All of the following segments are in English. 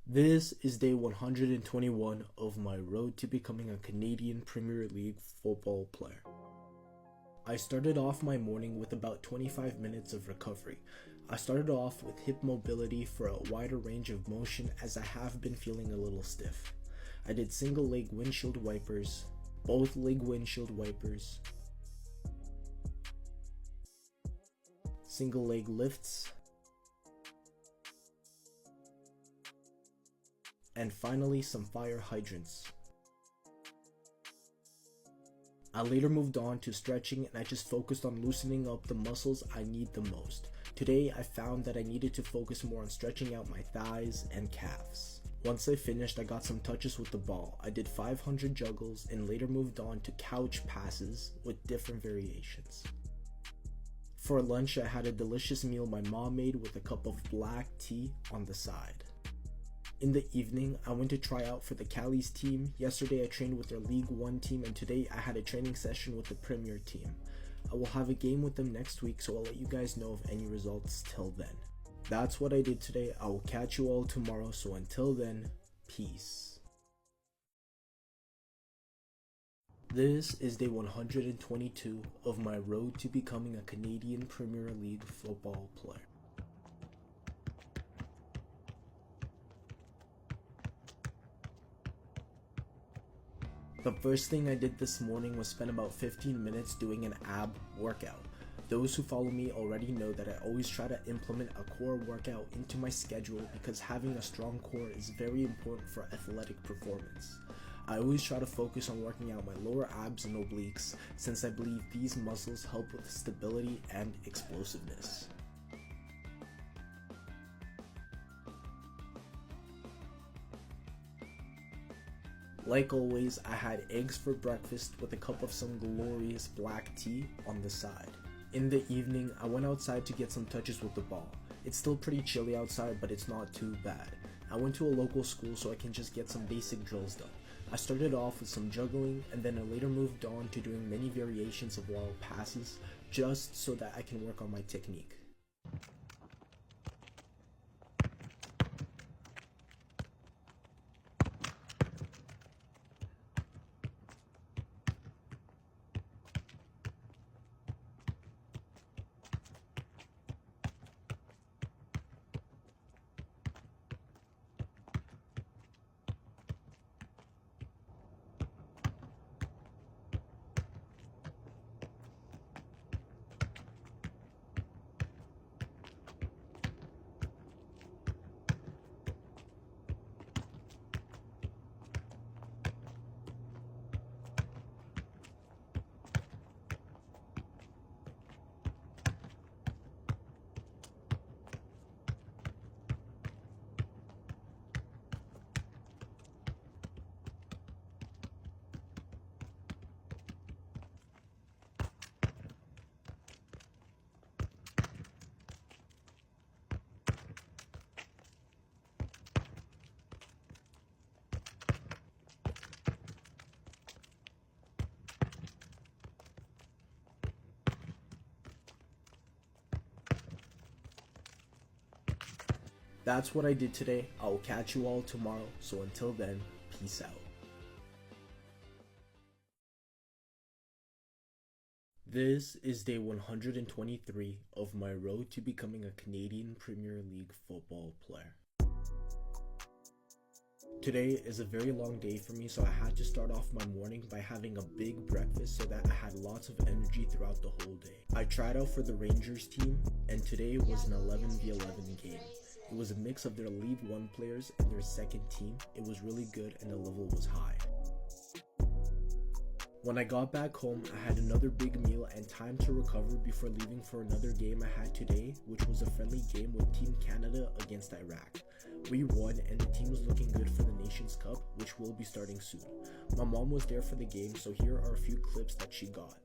This is day 121 of my road to becoming a Canadian Premier League football player. I started off my morning with about 25 minutes of recovery. I started off with hip mobility for a wider range of motion as I have been feeling a little stiff. I did single leg windshield wipers, both leg windshield wipers, single leg lifts, and finally some fire hydrants. I later moved on to stretching and I just focused on loosening up the muscles I need the most. Today I found that I needed to focus more on stretching out my thighs and calves. Once I finished, I got some touches with the ball. I did 500 juggles and later moved on to couch passes with different variations. For lunch, I had a delicious meal my mom made with a cup of black tea on the side. In the evening, I went to try out for the Cali's team. Yesterday I trained with their League 1 team and today I had a training session with the Premier team. I will have a game with them next week, so I'll let you guys know of any results till then. That's what I did today. I will catch you all tomorrow, so until then, peace. This is day 122 of my road to becoming a Canadian Premier League football player. The first thing I did this morning was spend about 15 minutes doing an ab workout. Those who follow me already know that I always try to implement a core workout into my schedule because having a strong core is very important for athletic performance. I always try to focus on working out my lower abs and obliques since I believe these muscles help with stability and explosiveness. Like always, I had eggs for breakfast with a cup of some glorious black tea on the side. In the evening, I went outside to get some touches with the ball. It's still pretty chilly outside, but it's not too bad. I went to a local school so I can just get some basic drills done. I started off with some juggling and then I later moved on to doing many variations of wild passes just so that I can work on my technique. That's what I did today. I will catch you all tomorrow, so until then, peace out. This is day 123 of my road to becoming a Canadian Premier League football player. Today is a very long day for me, so I had to start off my morning by having a big breakfast so that I had lots of energy throughout the whole day. I tried out for the Rangers team, and today was an 11v11 game. It was a mix of their League 1 players and their second team. It was really good and the level was high. When I got back home, I had another big meal and time to recover before leaving for another game I had today, which was a friendly game with Team Canada against Iraq. We won and the team was looking good for the Nations Cup, which will be starting soon. My mom was there for the game, so here are a few clips that she got.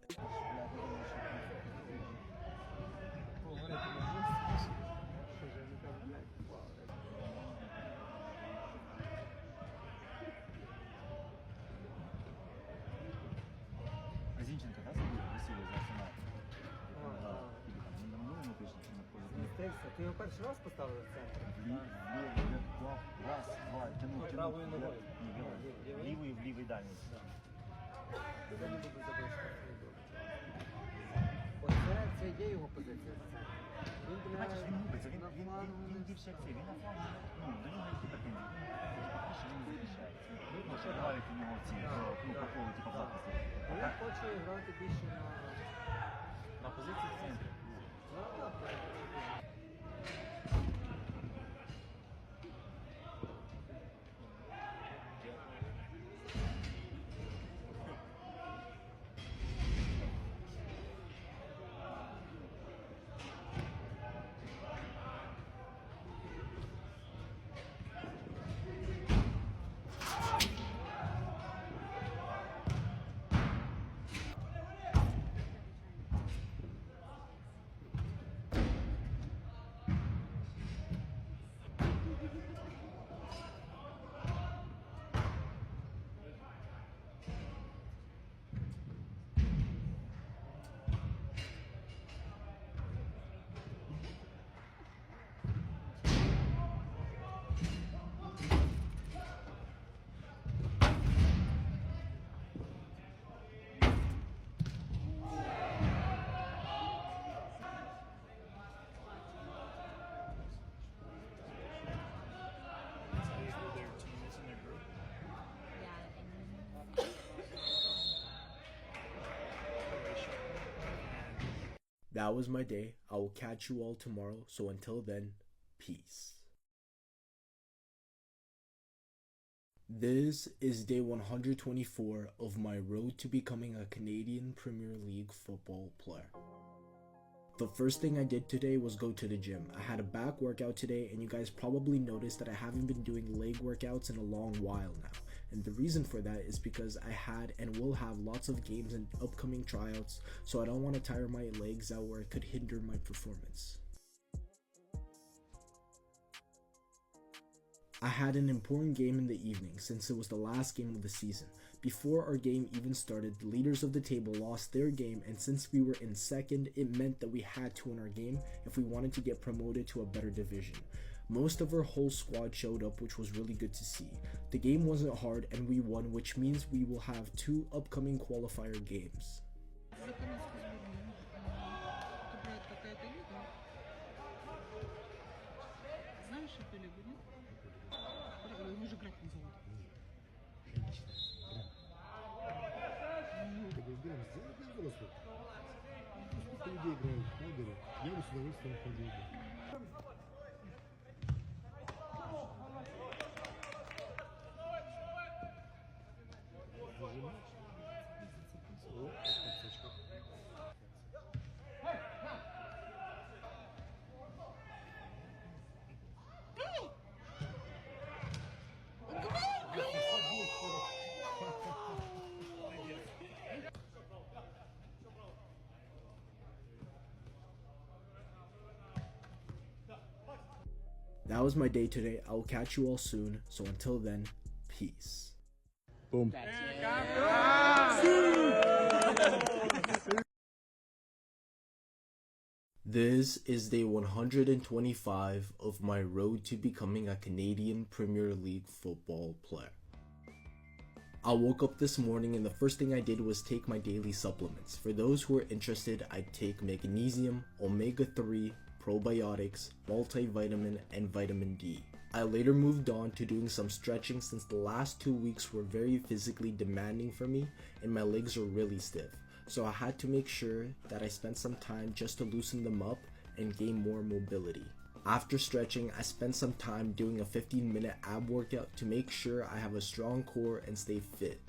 Ти його перший раз поставили в центр? Раз, два, тянуть, Правою тянуть. ногою. Ні, лівий в лівий дальній. Це є його позиція. Він Бачиш, він губиться, він флангу. більше як цей, він на флангу, до нього які претензії. Він не захищається. Ну, що грають у нього ці, по колу, типу, в захисті. Він хоче грати більше На позиції в центрі. That was my day. I will catch you all tomorrow. So until then, peace. This is day 124 of my road to becoming a Canadian Premier League football player. The first thing I did today was go to the gym. I had a back workout today, and you guys probably noticed that I haven't been doing leg workouts in a long while now. And the reason for that is because I had and will have lots of games and upcoming tryouts, so I don't want to tire my legs out where it could hinder my performance. I had an important game in the evening since it was the last game of the season. Before our game even started, the leaders of the table lost their game, and since we were in second, it meant that we had to win our game if we wanted to get promoted to a better division. Most of our whole squad showed up, which was really good to see. The game wasn't hard and we won, which means we will have 2 upcoming qualifier games. That was my day today. I will catch you all soon. So until then, peace. Boom. This is day 125 of my road to becoming a Canadian Premier League football player. I woke up this morning and the first thing I did was take my daily supplements. For those who are interested, I take magnesium, omega-3, probiotics, multivitamin, and vitamin D. I later moved on to doing some stretching since the last 2 weeks were very physically demanding for me and my legs are really stiff. So I had to make sure that I spent some time just to loosen them up and gain more mobility. After stretching, I spent some time doing a 15-minute ab workout to make sure I have a strong core and stay fit.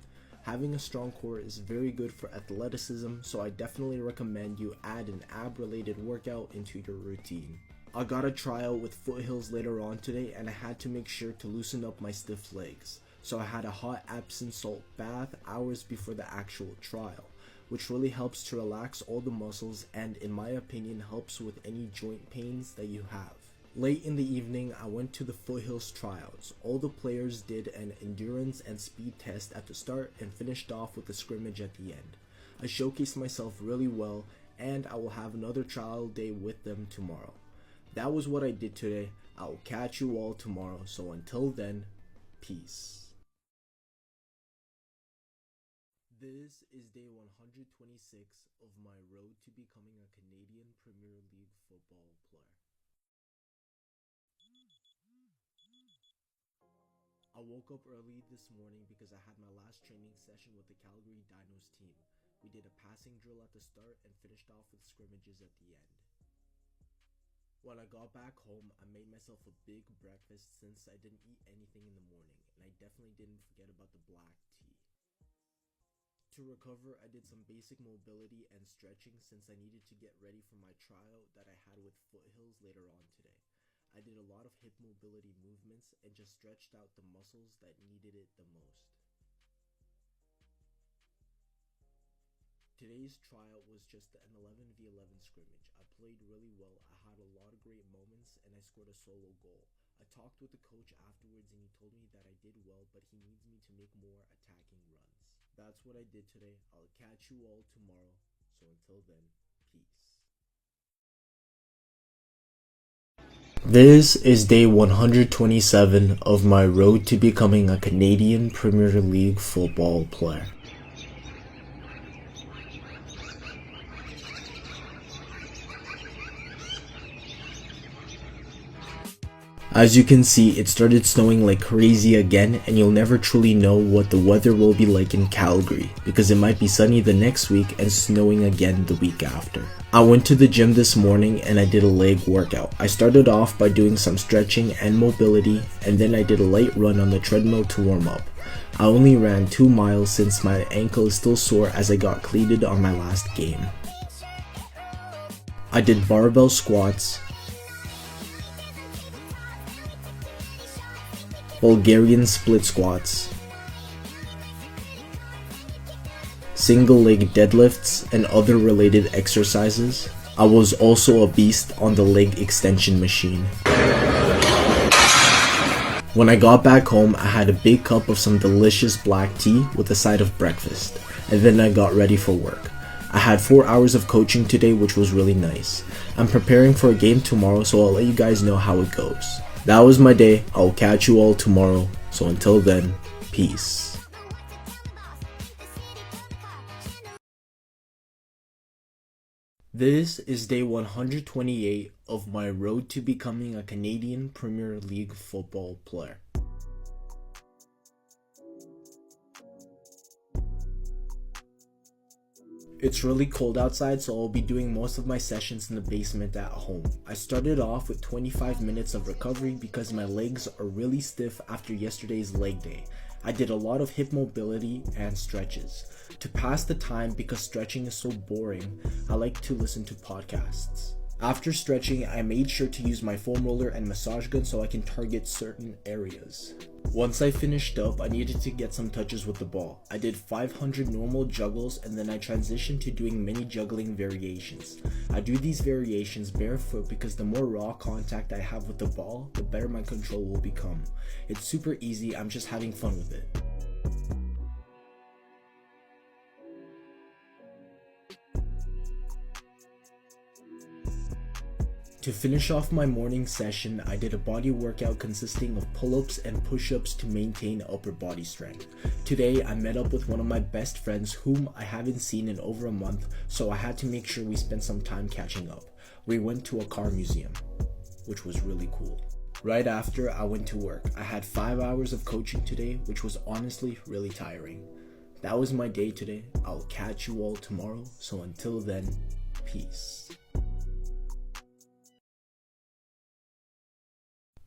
Having a strong core is very good for athleticism, so I definitely recommend you add an ab-related workout into your routine. I got a tryout with Foothills later on today and I had to make sure to loosen up my stiff legs. So I had a hot Epsom salt bath hours before the actual trial, which really helps to relax all the muscles and in my opinion helps with any joint pains that you have. Late in the evening, I went to the Foothills tryouts. All the players did an endurance and speed test at the start and finished off with a scrimmage at the end. I showcased myself really well and I will have another trial day with them tomorrow. That was what I did today. I'll catch you all tomorrow, so until then, peace. This is day 126 of my road to becoming a Canadian Premier League football player. I woke up early this morning because I had my last training session with the Calgary Dinos team. We did a passing drill at the start and finished off with scrimmages at the end. When I got back home, I made myself a big breakfast since I didn't eat anything in the morning, and I definitely didn't forget about the black tea. To recover, I did some basic mobility and stretching since I needed to get ready for my tryout that I had with Foothills later on today. I did a lot of hip mobility movements and just stretched out the muscles that needed it the most. Today's tryout was just an 11v11 scrimmage. I played really well, I had a lot of great moments, and I scored a solo goal. I talked with the coach afterwards and he told me that I did well, but he needs me to make more attacking runs. That's what I did today. I'll catch you all tomorrow, so until then, peace. This is day 127 of my road to becoming a Canadian Premier League football player. As you can see, it started snowing like crazy again, and you'll never truly know what the weather will be like in Calgary, because it might be sunny the next week and snowing again the week after. I went to the gym this morning and I did a leg workout. I started off by doing some stretching and mobility, and then I did a light run on the treadmill to warm up. I only ran 2 miles since my ankle is still sore as I got cleated on my last game. I did barbell squats, Bulgarian split squats, single leg deadlifts, and other related exercises. I was also a beast on the leg extension machine. When I got back home, I had a big cup of some delicious black tea with a side of breakfast, and then I got ready for work. I had 4 hours of coaching today, which was really nice. I'm preparing for a game tomorrow, so I'll let you guys know how it goes. That was my day. I'll catch you all tomorrow. So until then, peace. This is day 128 of my road to becoming a Canadian Premier League football player. It's really cold outside, so I'll be doing most of my sessions in the basement at home. I started off with 25 minutes of recovery because my legs are really stiff after yesterday's leg day. I did a lot of hip mobility and stretches. To pass the time, because stretching is so boring, I like to listen to podcasts. After stretching, I made sure to use my foam roller and massage gun so I can target certain areas. Once I finished up, I needed to get some touches with the ball. I did 500 normal juggles, and then I transitioned to doing many juggling variations. I do these variations barefoot because the more raw contact I have with the ball, the better my control will become. It's super easy, I'm just having fun with it. To finish off my morning session, I did a body workout consisting of pull-ups and push-ups to maintain upper body strength. Today, I met up with one of my best friends whom I haven't seen in over a month, so I had to make sure we spent some time catching up. We went to a car museum, which was really cool. Right after, I went to work. I had 5 hours of coaching today, which was honestly really tiring. That was my day today. I'll catch you all tomorrow, so until then, peace.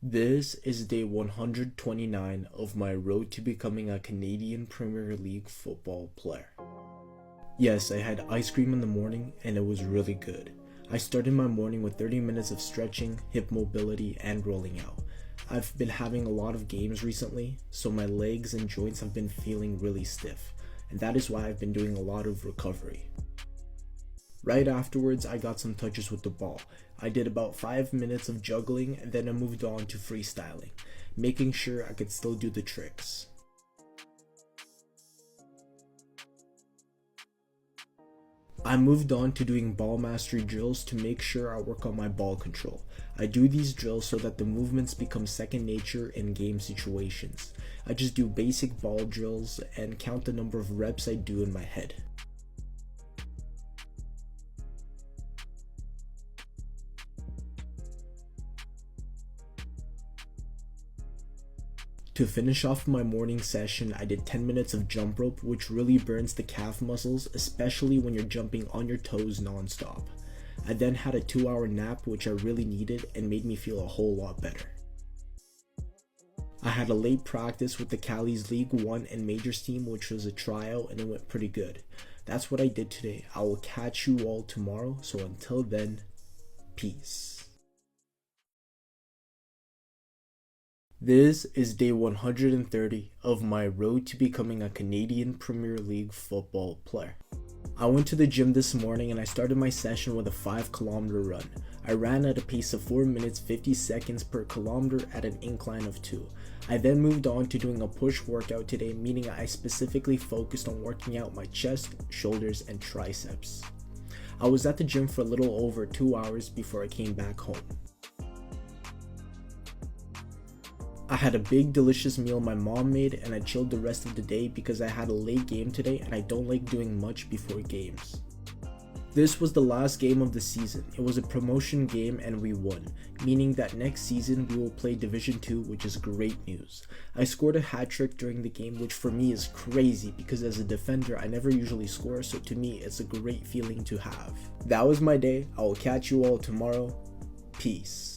This is day 129 of my road to becoming a Canadian Premier League football player. Yes, I had ice cream in the morning and it was really good. I started my morning with 30 minutes of stretching, hip mobility, and rolling out. I've been having a lot of games recently, so my legs and joints have been feeling really stiff, and that is why I've been doing a lot of recovery. Right afterwards, I got some touches with the ball. I did about 5 minutes of juggling and then I moved on to freestyling, making sure I could still do the tricks. I moved on to doing ball mastery drills to make sure I work on my ball control. I do these drills so that the movements become second nature in game situations. I just do basic ball drills and count the number of reps I do in my head. To finish off my morning session, I did 10 minutes of jump rope, which really burns the calf muscles, especially when you're jumping on your toes non-stop. I then had a 2-hour nap, which I really needed and made me feel a whole lot better. I had a late practice with the Cali's League 1 and Majors team, which was a tryout, and it went pretty good. That's what I did today. I will catch you all tomorrow, so until then, peace. This is day 130 of my road to becoming a Canadian Premier League football player. I went to the gym this morning and I started my session with a 5-kilometer run. I ran at a pace of 4 minutes 50 seconds per kilometer at an incline of 2. I then moved on to doing a push workout today, meaning I specifically focused on working out my chest, shoulders, and triceps. I was at the gym for a little over 2 hours before I came back home. I had a big delicious meal my mom made and I chilled the rest of the day because I had a late game today and I don't like doing much before games. This was the last game of the season. It was a promotion game and we won, meaning that next season we will play Division 2, which is great news. I scored a hat trick during the game, which for me is crazy because as a defender I never usually score, so to me it's a great feeling to have. That was my day. I will catch you all tomorrow. Peace.